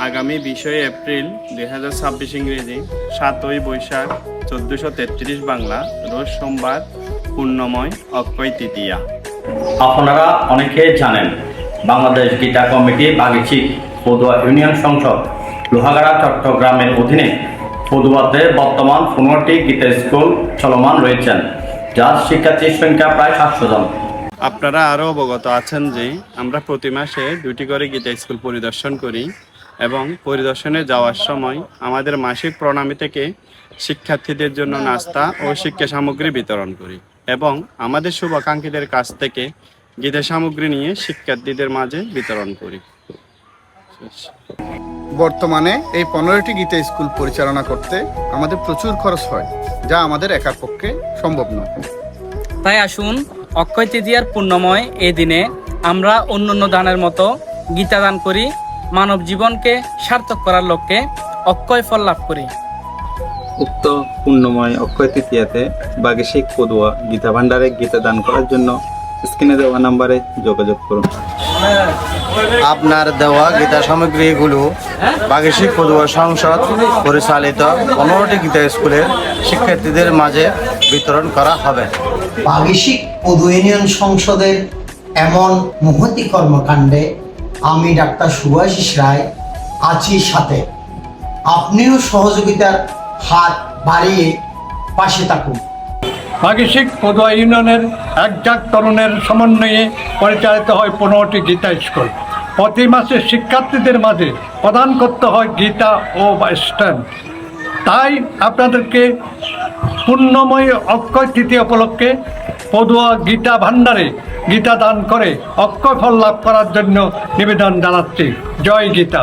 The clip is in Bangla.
আগামী 20 এপ্রিল 2026 ইংরেজি 7ই বৈশাখ 1433 বাংলা রোজ সোমবার পূর্ণময় অক্ষয় তৃতীয়া। আপনারা অনেকেই জানেন বাংলাদেশ গীতা কমিটি বাগিচি পদুয়া ইউনিয়ন সংসদ লোহাগাড়া চট্টগ্রামের অধীনে পদুয়াতে বর্তমান 15টি গীতা স্কুল চলমান রয়েছেন, যার শিক্ষার্থীর সংখ্যা প্রায় 700 জন। আপনারা আরও অবগত আছেন যে আমরা প্রতি মাসে 2টি করে গীতা স্কুল পরিদর্শন করি এবং পরিদর্শনে যাওয়ার সময় আমাদের মাসিক প্রণামী থেকে শিক্ষার্থীদের জন্য নাস্তা ও শিক্ষা সামগ্রী বিতরণ করি এবং আমাদের শুভাকাঙ্ক্ষীদের কাছ থেকে গীতা সামগ্রী নিয়ে শিক্ষার্থীদের মাঝে বিতরণ করি। বর্তমানে এই 15টি গীতা স্কুল পরিচালনা করতে আমাদের প্রচুর খরচ হয়, যা আমাদের একার পক্ষে সম্ভব নয়। তাই আসুন অক্ষয় তৃতীয়ার পূর্ণময় এই দিনে আমরা অন্যান্য দানের মতো গীতা দান করি, মানব জীবনকে সার্থক করার লক্ষ্যে অক্ষয় ফল লাভ করি। উক্ত পূর্ণময় অক্ষয় তৃতীয়াতে বাগিশিক পদুয়া গীতা ভাণ্ডারে গীতা দান করার জন্য স্ক্রিনে দেওয়া নাম্বারে যোগাযোগ করুন। আপনার দেওয়া গীতা সামগ্রীগুলো বাগিশিক পদুয়া সংসদ পরিচালিত 15টি গীতা স্কুলের শিক্ষার্থীদের মাঝে বিতরণ করা হবে। বাগিশিক পদুয়া ইউনিয়ন সংসদের এমন মহতি কর্মকাণ্ডে আমি ডাক্তার শুভাশিস রায় আছি সাথে। আপনিও সহযোগিতার হাত বাড়িয়ে পাশে থাকুন। বাগিশিক পদুয়া ইউনিয়নের একজাক তরুণের সমন্বয়ে পরিচালিত হয় 15টি গীতা স্কুল। প্রতি মাসে শিক্ষার্থীদের মাঝে প্রদান করতে হয় গীতা ও স্ট্যাম্প। তাই আপনাদেরকে পূর্ণময় অক্ষয় তৃতীয়া উপলক্ষে পদুয়া গীতা ভাণ্ডারে গীতা দান করে অক্ষয় ফল লাভ করার জন্য নিবেদন জানাচ্ছি। জয় গীতা।